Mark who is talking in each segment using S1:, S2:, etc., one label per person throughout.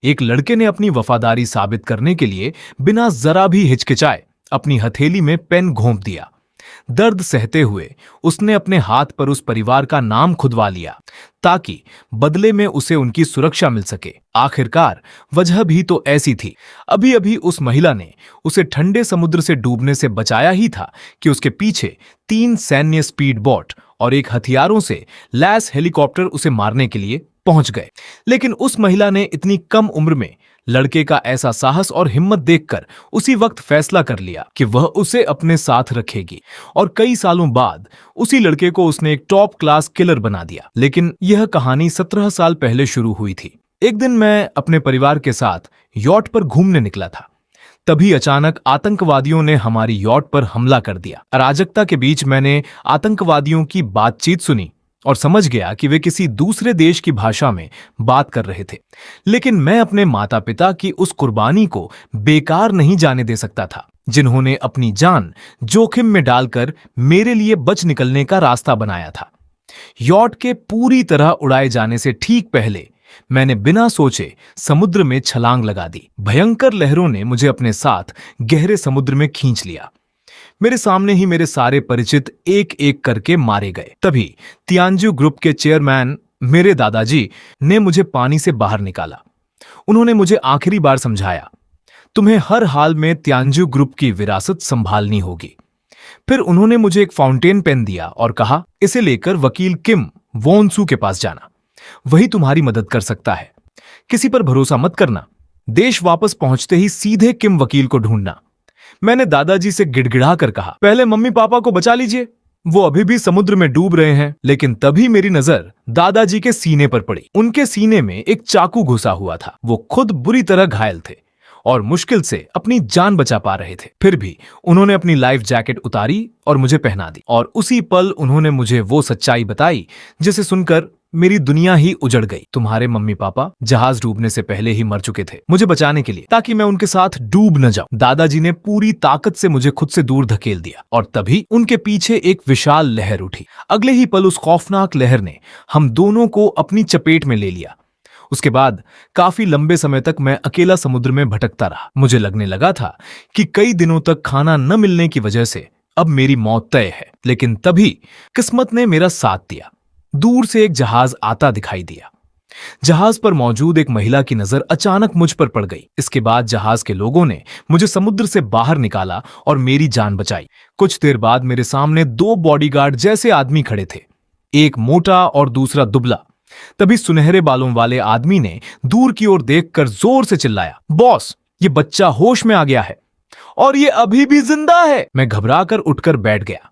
S1: एक लड़के ने अपनी वफादारी साबित करने के लिए बिना जरा भी हिचकिचाए अपनी हथेली में पेन घोंप दिया। दर्द सहते हुए उसने अपने हाथ पर उस परिवार का नाम खुदवा लिया ताकि बदले में उसे उनकी सुरक्षा मिल सके। आखिरकार वजह भी तो ऐसी थी। अभी अभी उस महिला ने उसे ठंडे समुद्र से डूबने से बचाया ही था कि उसके पीछे 3 सैन्य स्पीड बोट और एक हथियारों से लैस हेलीकॉप्टर उसे मारने के लिए पहुंच गए। लेकिन उस महिला ने इतनी कम उम्र में लड़के का ऐसा साहस और हिम्मत देखकर उसी वक्त फैसला कर लिया कि वह उसे अपने साथ रखेगी और कई सालों बाद उसी लड़के को उसने एक टॉप क्लास किलर बना दिया। लेकिन यह कहानी 17 साल पहले शुरू हुई थी। एक दिन मैं अपने परिवार के साथ यॉट पर घूमने निकला था। तभी अचानक आतंकवादियों ने हमारी यॉट पर हमला कर दिया। अराजकता के बीच मैंने आतंकवादियों की बातचीत सुनी और समझ गया कि वे किसी दूसरे देश की भाषा में बात कर रहे थे। लेकिन मैं अपने माता पिता की उस कुर्बानी को बेकार नहीं जाने दे सकता था, जिन्होंने अपनी जान जोखिम में डालकर मेरे लिए बच निकलने का रास्ता बनाया था। यॉट के पूरी तरह उड़ाए जाने से ठीक पहले मैंने बिना सोचे समुद्र में छलांग लगा दी। भयंकर लहरों ने मुझे अपने साथ गहरे समुद्र में खींच लिया। मेरे सामने ही मेरे सारे परिचित एक एक करके मारे गए। तभी तियांजू ग्रुप के चेयरमैन मेरे दादाजी ने मुझे पानी से बाहर निकाला। उन्होंने मुझे आखिरी बार समझाया, तुम्हें हर हाल में तियांजू ग्रुप की विरासत संभालनी होगी। फिर उन्होंने मुझे एक फाउंटेन पेन दिया और कहा, इसे लेकर वकील किम वोनसू के पास जाना, वही तुम्हारी मदद कर सकता है। किसी पर भरोसा मत करना। देश वापस पहुंचते ही सीधे किम वकील को ढूंढना। मैंने दादाजी से गिड़गिड़ा कर कहा, पहले मम्मी पापा को बचा लीजिए, वो अभी भी समुद्र में डूब रहे हैं। लेकिन तभी मेरी नजर दादाजी के सीने पर पड़ी। उनके सीने में एक चाकू घुसा हुआ था। वो खुद बुरी तरह घायल थे और मुश्किल से अपनी जान बचा पा रहे थे। फिर भी उन्होंने अपनी लाइफ जैकेट उतारी और मुझे पहना दी और उसी पल उन्होंने मुझे वो सच्चाई बताई जिसे सुनकर मेरी दुनिया ही उजड़ गई। तुम्हारे मम्मी पापा जहाज डूबने से पहले ही मर चुके थे मुझे बचाने के लिए, ताकि मैं उनके साथ डूब न जाऊं। दादाजी ने पूरी ताकत से मुझे खुद से दूर धकेल दिया और तभी उनके पीछे एक विशाल लहर उठी। अगले ही पल उस खौफनाक लहर ने हम दोनों को अपनी चपेट में ले लिया। उसके बाद काफी लंबे समय तक मैं अकेला समुद्र में भटकता रहा। मुझे लगने लगा था कि कई दिनों तक खाना न मिलने की वजह से अब मेरी मौत तय है। लेकिन तभी किस्मत ने मेरा साथ दिया। दूर से एक जहाज आता दिखाई दिया। जहाज पर मौजूद एक महिला की नजर अचानक मुझ पर पड़ गई। इसके बाद जहाज के लोगों ने मुझे समुद्र से बाहर निकाला और मेरी जान बचाई। कुछ देर बाद मेरे सामने 2 बॉडीगार्ड जैसे आदमी खड़े थे, एक मोटा और दूसरा दुबला। तभी सुनहरे बालों वाले आदमी ने दूर की ओर देखकर जोर से चिल्लाया, बॉस, ये बच्चा होश में आ गया है और ये अभी भी जिंदा है। मैं घबराकर उठकर बैठ गया।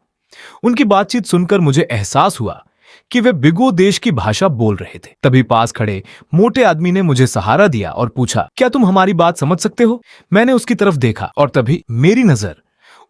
S1: उनकी बातचीत सुनकर मुझे एहसास हुआ कि वे बिगो देश की भाषा बोल रहे थे। तभी पास खड़े मोटे आदमी ने मुझे सहारा दिया और पूछा, क्या तुम हमारी बात समझ सकते हो? मैंने उसकी तरफ देखा और तभी मेरी नजर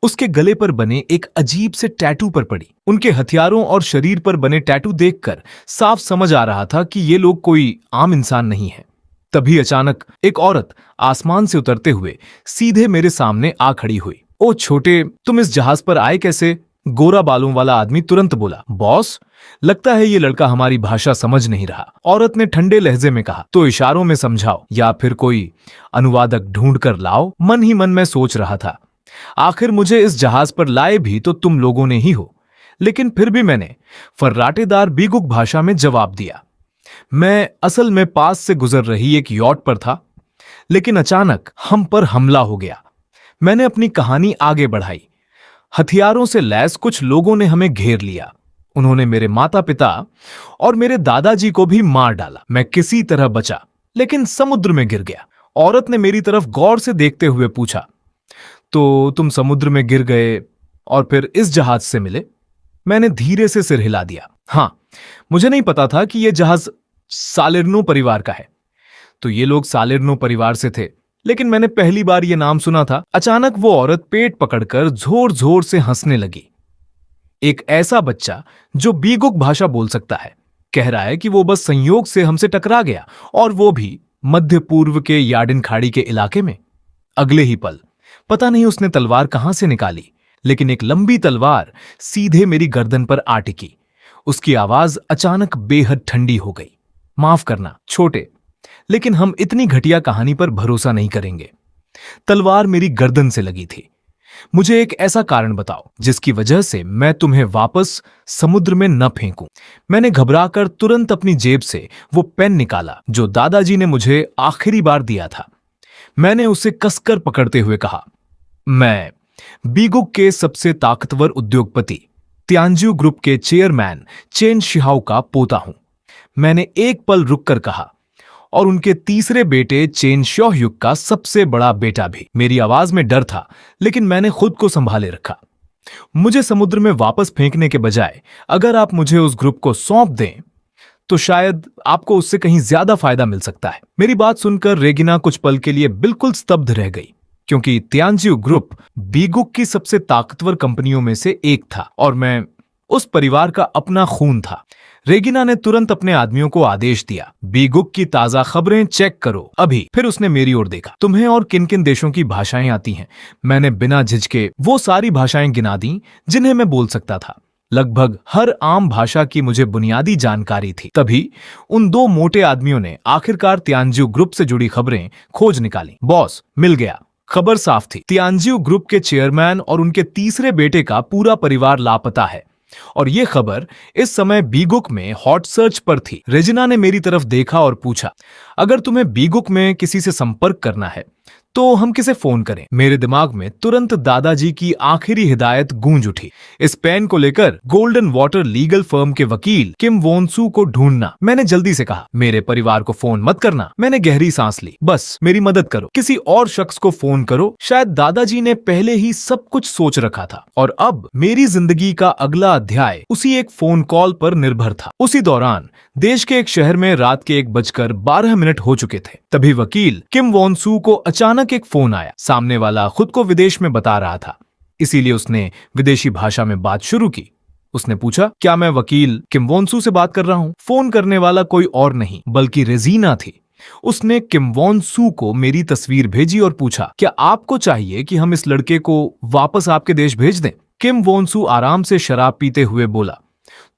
S1: उसके गले पर बने एक अजीब से टैटू पर पड़ी। उनके हथियारों और शरीर पर बने टैटू देखकर साफ समझ आ रहा था कि ये लोग कोई आम इंसान नहीं है। तभी अचानक एक औरत आसमान से उतरते हुए सीधे मेरे सामने आ खड़ी हुई। ओ छोटे, तुम इस जहाज पर आए कैसे? गोरा बालों वाला आदमी तुरंत बोला, बॉस, लगता है ये लड़का हमारी भाषा समझ नहीं रहा। औरत ने ठंडे लहजे में कहा, तो इशारों में समझाओ या फिर कोई अनुवादक ढूंढ कर लाओ। मन ही मन मैं सोच रहा था, आखिर मुझे इस जहाज पर लाए भी तो तुम लोगों ने ही हो। लेकिन फिर भी मैंने फर्राटेदार बीगुक भाषा में जवाब दिया। मैं असल में पास से गुजर रही एक यॉट पर था, लेकिन अचानक हम पर हमला हो गया। मैंने अपनी कहानी आगे बढ़ाई। हथियारों से लैस कुछ लोगों ने हमें घेर लिया। उन्होंने मेरे माता पिता और मेरे दादाजी को भी मार डाला। मैं किसी तरह बचा, लेकिन समुद्र में गिर गया। औरत ने मेरी तरफ गौर से देखते हुए पूछा, तो तुम समुद्र में गिर गए और फिर इस जहाज से मिले? मैंने धीरे से सिर हिला दिया। हाँ, मुझे नहीं पता था कि यह जहाज सालिर्नो परिवार का है। तो ये लोग सालिर्नो परिवार से थे, लेकिन मैंने पहली बार ये नाम सुना था। अचानक वो औरत पेट पकड़कर जोर जोर से हंसने लगी। एक ऐसा बच्चा जो बीगुक भाषा बोल सकता है कह रहा है कि वो बस संयोग से हमसे टकरा गया, और वो भी मध्य पूर्व के यार्डिन खाड़ी के इलाके में। अगले ही पल पता नहीं उसने तलवार कहां से निकाली, लेकिन एक लंबी तलवार सीधे मेरी गर्दन पर आ टिकी। उसकी आवाज अचानक बेहद ठंडी हो गई। माफ करना छोटे, लेकिन हम इतनी घटिया कहानी पर भरोसा नहीं करेंगे। तलवार मेरी गर्दन से लगी थी। मुझे एक ऐसा कारण बताओ जिसकी वजह से मैं तुम्हें वापस समुद्र में न फेंकूं। मैंने घबराकर तुरंत अपनी जेब से वो पेन निकाला जो दादाजी ने मुझे आखिरी बार दिया था। मैंने उसे कसकर पकड़ते हुए कहा, मैं बीगुक के सबसे ताकतवर उद्योगपति तियांजियो ग्रुप के चेयरमैन चेन शिहाओ का पोता हूं। मैंने एक पल रुककर कहा, और उनके तीसरे बेटे चेन श्योह्युक का सबसे बड़ा बेटा भी। मेरी आवाज में डर था, लेकिन मैंने खुद को संभाले रखा। मुझे समुद्र में वापस फेंकने के बजाय अगर आप मुझे उस ग्रुप को सौंप दें तो शायद आपको उससे कहीं ज्यादा फायदा मिल सकता है। मेरी बात सुनकर रेगिना कुछ पल के लिए बिल्कुल स्तब्ध रह गई, क्योंकि तियांजियो ग्रुप बीगुक की सबसे ताकतवर कंपनियों में से एक था और मैं उस परिवार का अपना खून था। रेगिना ने तुरंत अपने आदमियों को आदेश दिया, बीगुक की ताजा खबरें चेक करो अभी। फिर उसने मेरी ओर देखा, तुम्हें और किन किन देशों की भाषाएं आती हैं? मैंने बिना झिझके वो सारी भाषाएं गिना दी जिन्हें मैं बोल सकता था। लगभग हर आम भाषा की मुझे बुनियादी जानकारी थी। तभी उन दो मोटे आदमियों ने आखिरकार तियांजियो ग्रुप से जुड़ी खबरें खोज निकाली। बॉस, मिल गया। खबर साफ थी, तियांजियो ग्रुप के चेयरमैन और उनके तीसरे बेटे का पूरा परिवार लापता है और ये खबर इस समय बीगुक में हॉट सर्च पर थी। रेजिना ने मेरी तरफ देखा और पूछा, अगर तुम्हें बीगुक में किसी से संपर्क करना है तो हम किसे फोन करें? मेरे दिमाग में तुरंत दादाजी की आखिरी हिदायत गूंज उठी, इस पेन को लेकर गोल्डन वाटर लीगल फर्म के वकील किम वोनसू को ढूंढना। मैंने जल्दी से कहा, मेरे परिवार को फोन मत करना। मैंने गहरी सांस ली, बस मेरी मदद करो, किसी और शख्स को फोन करो। शायद दादाजी ने पहले ही सब कुछ सोच रखा था और अब मेरी जिंदगी का अगला अध्याय उसी एक फोन कॉल पर निर्भर था। उसी दौरान देश के एक शहर में रात के 1:12 हो चुके थे। तभी वकील किम वोनसू को अचानक एक फोन आया। सामने वाला खुद को विदेश में बता रहा था, इसीलिए उसने विदेशी भाषा में बात शुरू की। उसने पूछा, क्या मैं वकील किम वोनसू से बात कर रहा हूं? फोन करने वाला कोई और नहीं बल्कि रेजिना थी। उसने किम वोनसू को मेरी तस्वीर भेजी और पूछा, क्या आपको चाहिए कि हम इस लड़के को वापस आपके देश भेज दें? किम वोनसू आराम से शराब पीते हुए बोला,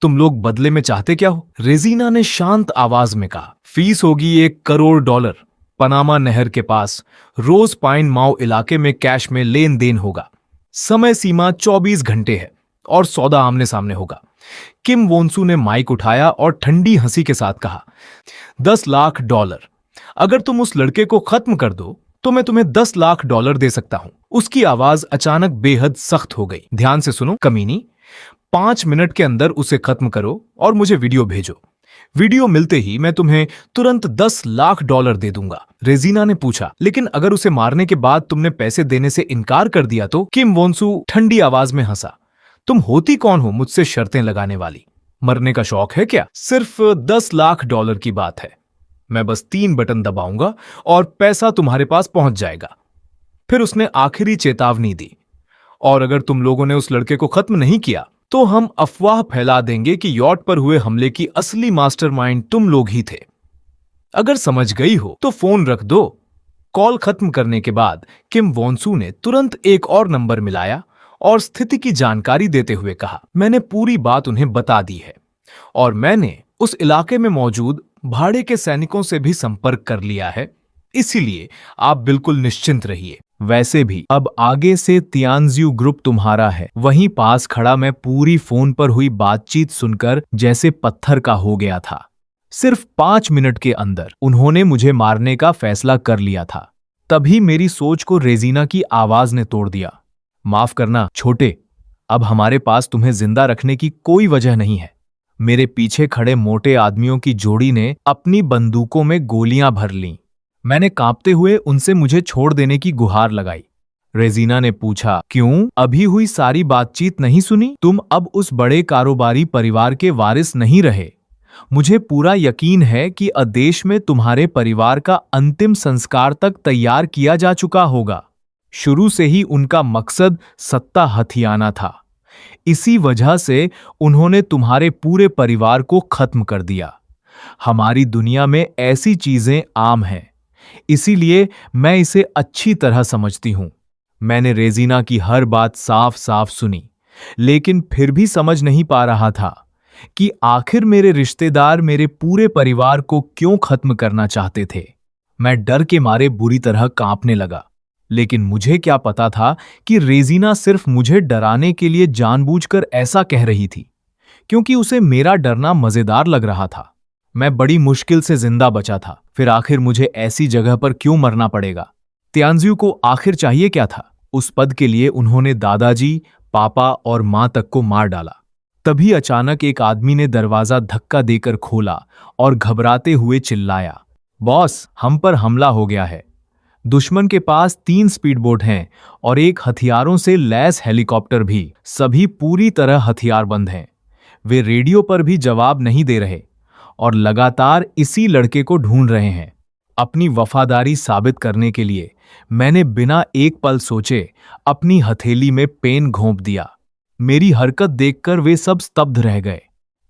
S1: तुम लोग बदले में चाहते क्या हो? रेजिना ने शांत आवाज में कहा, फीस होगी $1 करोड़। पनामा नहर के पास रोज पाइन माओ इलाके में कैश में लेन देन होगा। समय सीमा 24 घंटे है और सौदा आमने सामने होगा। किम वोनसू ने माइक उठाया और ठंडी हंसी के साथ कहा, $10 लाख। अगर तुम उस लड़के को खत्म कर दो तो मैं तुम्हें $10 लाख दे सकता हूं। उसकी आवाज अचानक बेहद सख्त हो गई। ध्यान से सुनो कमीनी, 5 मिनट के अंदर उसे खत्म करो और मुझे वीडियो भेजो। वीडियो मिलते ही मैं तुम्हें तुरंत $10 लाख दे दूंगा। रेजिना ने पूछा, लेकिन अगर उसे मारने के बाद तुमने पैसे देने से इनकार कर दिया तो? किम वोनसू ठंडी आवाज में हंसा, तुम होती कौन हो मुझसे शर्तें लगाने वाली? मरने का शौक है क्या? सिर्फ $10 लाख की बात है। मैं बस 3 बटन दबाऊंगा और पैसा तुम्हारे पास पहुंच जाएगा। फिर उसने आखिरी चेतावनी दी, और अगर तुम लोगों ने उस लड़के को खत्म नहीं किया तो हम अफवाह फैला देंगे कि यॉट पर हुए हमले की असली मास्टरमाइंड तुम लोग ही थे। अगर समझ गई हो तो फोन रख दो। कॉल खत्म करने के बाद किम वोनसू ने तुरंत एक और नंबर मिलाया और स्थिति की जानकारी देते हुए कहा, मैंने पूरी बात उन्हें बता दी है और मैंने उस इलाके में मौजूद भाड़े के सैनिकों से भी संपर्क कर लिया है, इसीलिए आप बिल्कुल निश्चिंत रहिए। वैसे भी अब आगे से तियांजियो ग्रुप तुम्हारा है। वहीं पास खड़ा मैं पूरी फोन पर हुई बातचीत सुनकर जैसे पत्थर का हो गया था। सिर्फ 5 मिनट के अंदर उन्होंने मुझे मारने का फैसला कर लिया था। तभी मेरी सोच को रेजिना की आवाज ने तोड़ दिया, माफ करना छोटे, अब हमारे पास तुम्हें जिंदा रखने की कोई वजह नहीं है। मेरे पीछे खड़े मोटे आदमियों की जोड़ी ने अपनी बंदूकों में गोलियां भर लीं। मैंने कांपते हुए उनसे मुझे छोड़ देने की गुहार लगाई। रेजिना ने पूछा, क्यों? अभी हुई सारी बातचीत नहीं सुनी? तुम अब उस बड़े कारोबारी परिवार के वारिस नहीं रहे। मुझे पूरा यकीन है कि अदेश में तुम्हारे परिवार का अंतिम संस्कार तक तैयार किया जा चुका होगा। शुरू से ही उनका मकसद सत्ता हथियाना था। इसी वजह से उन्होंने तुम्हारे पूरे परिवार को खत्म कर दिया। हमारी दुनिया में ऐसी चीजें आम हैं, इसीलिए मैं इसे अच्छी तरह समझती हूं। मैंने रेजिना की हर बात साफ साफ सुनी, लेकिन फिर भी समझ नहीं पा रहा था कि आखिर मेरे रिश्तेदार मेरे पूरे परिवार को क्यों खत्म करना चाहते थे। मैं डर के मारे बुरी तरह कांपने लगा, लेकिन मुझे क्या पता था कि रेजिना सिर्फ मुझे डराने के लिए जानबूझकर ऐसा कह रही थी, क्योंकि उसे मेरा डरना मजेदार लग रहा था। मैं बड़ी मुश्किल से जिंदा बचा था, फिर आखिर मुझे ऐसी जगह पर क्यों मरना पड़ेगा। त्यांजियो को आखिर चाहिए क्या था? उस पद के लिए उन्होंने दादाजी, पापा और मां तक को मार डाला। तभी अचानक एक आदमी ने दरवाजा धक्का देकर खोला और घबराते हुए चिल्लाया, बॉस, हम पर हमला हो गया है। दुश्मन के पास 3 स्पीडबोट हैं और एक हथियारों से लैस हेलीकॉप्टर भी, सभी पूरी तरह हथियारबंद हैं। वे रेडियो पर भी जवाब नहीं दे रहे और लगातार इसी लड़के को ढूंढ रहे हैं। अपनी वफादारी साबित करने के लिए मैंने बिना एक पल सोचे अपनी हथेली में पेन घोंप दिया। मेरी हरकत देखकर वे सब स्तब्ध रह गए।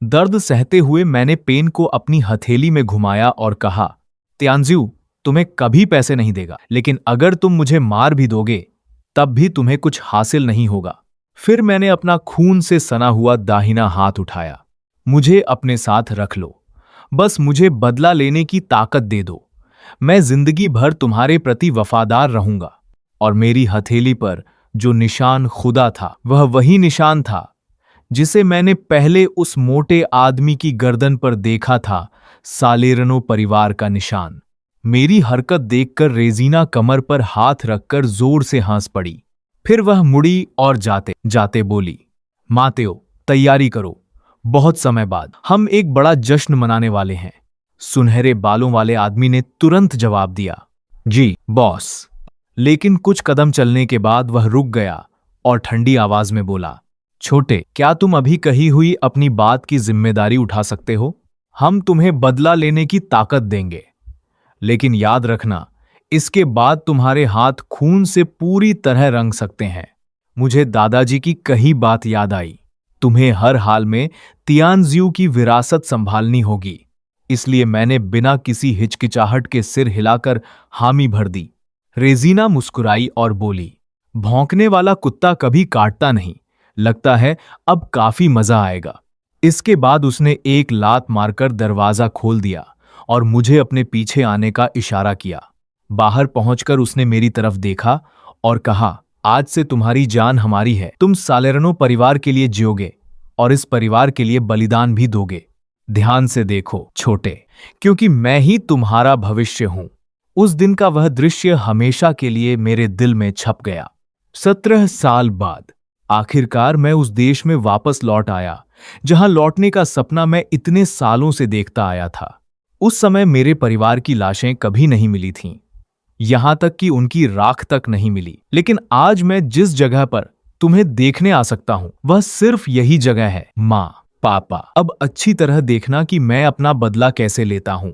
S1: दर्द सहते हुए मैंने पेन को अपनी हथेली में घुमाया और कहा, त्यांजियो, तुम्हें कभी पैसे नहीं देगा, लेकिन अगर तुम मुझे मार भी दोगे तब भी तुम्हें कुछ हासिल नहीं होगा। फिर मैंने अपना खून से सना हुआ दाहिना हाथ उठाया। मुझे अपने साथ रख लो, बस मुझे बदला लेने की ताकत दे दो। मैं जिंदगी भर तुम्हारे प्रति वफादार रहूंगा। और मेरी हथेली पर जो निशान खुदा था, वह वही निशान था जिसे मैंने पहले उस मोटे आदमी की गर्दन पर देखा था, सालेरनो परिवार का निशान। मेरी हरकत देखकर रेजिना कमर पर हाथ रखकर जोर से हंस पड़ी। फिर वह मुड़ी और जाते जाते बोली, मातेओ, तैयारी करो, बहुत समय बाद हम एक बड़ा जश्न मनाने वाले हैं। सुनहरे बालों वाले आदमी ने तुरंत जवाब दिया, जी बॉस। लेकिन कुछ कदम चलने के बाद वह रुक गया और ठंडी आवाज में बोला, छोटे, क्या तुम अभी कही हुई अपनी बात की जिम्मेदारी उठा सकते हो? हम तुम्हें बदला लेने की ताकत देंगे, लेकिन याद रखना, इसके बाद तुम्हारे हाथ खून से पूरी तरह रंग सकते हैं। मुझे दादाजी की कही बात याद आई, तुम्हें हर हाल में तियानजियो की विरासत संभालनी होगी। इसलिए मैंने बिना किसी हिचकिचाहट के सिर हिलाकर हामी भर दी। रेजिना मुस्कुराई और बोली, भौंकने वाला कुत्ता कभी काटता नहीं, लगता है अब काफी मजा आएगा। इसके बाद उसने एक लात मारकर दरवाजा खोल दिया और मुझे अपने पीछे आने का इशारा किया। बाहर पहुंचकर उसने मेरी तरफ देखा और कहा, आज से तुम्हारी जान हमारी है। तुम सालेरनो परिवार के लिए जियोगे और इस परिवार के लिए बलिदान भी दोगे। ध्यान से देखो छोटे, क्योंकि मैं ही तुम्हारा भविष्य हूं। उस दिन का वह दृश्य हमेशा के लिए मेरे दिल में छप गया। 17 साल बाद आखिरकार मैं उस देश में वापस लौट आया जहां लौटने का सपना मैं इतने सालों से देखता आया था। उस समय मेरे परिवार की लाशें कभी नहीं मिली थीं, यहां तक कि उनकी राख तक नहीं मिली। लेकिन आज मैं जिस जगह पर तुम्हें देखने आ सकता हूं, वह सिर्फ यही जगह है। मां, पापा, अब अच्छी तरह देखना कि मैं अपना बदला कैसे लेता हूं।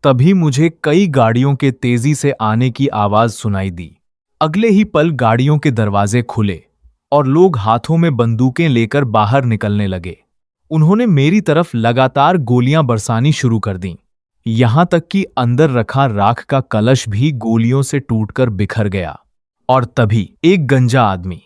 S1: तभी मुझे कई गाड़ियों के तेजी से आने की आवाज सुनाई दी। अगले ही पल गाड़ियों के दरवाजे खुले और लोग हाथों में बंदूकें लेकर बाहर निकलने लगे। उन्होंने मेरी तरफ लगातार गोलियां बरसानी शुरू कर दीं, यहां तक कि अंदर रखा राख का कलश भी गोलियों से टूटकर बिखर गया। और तभी एक गंजा आदमी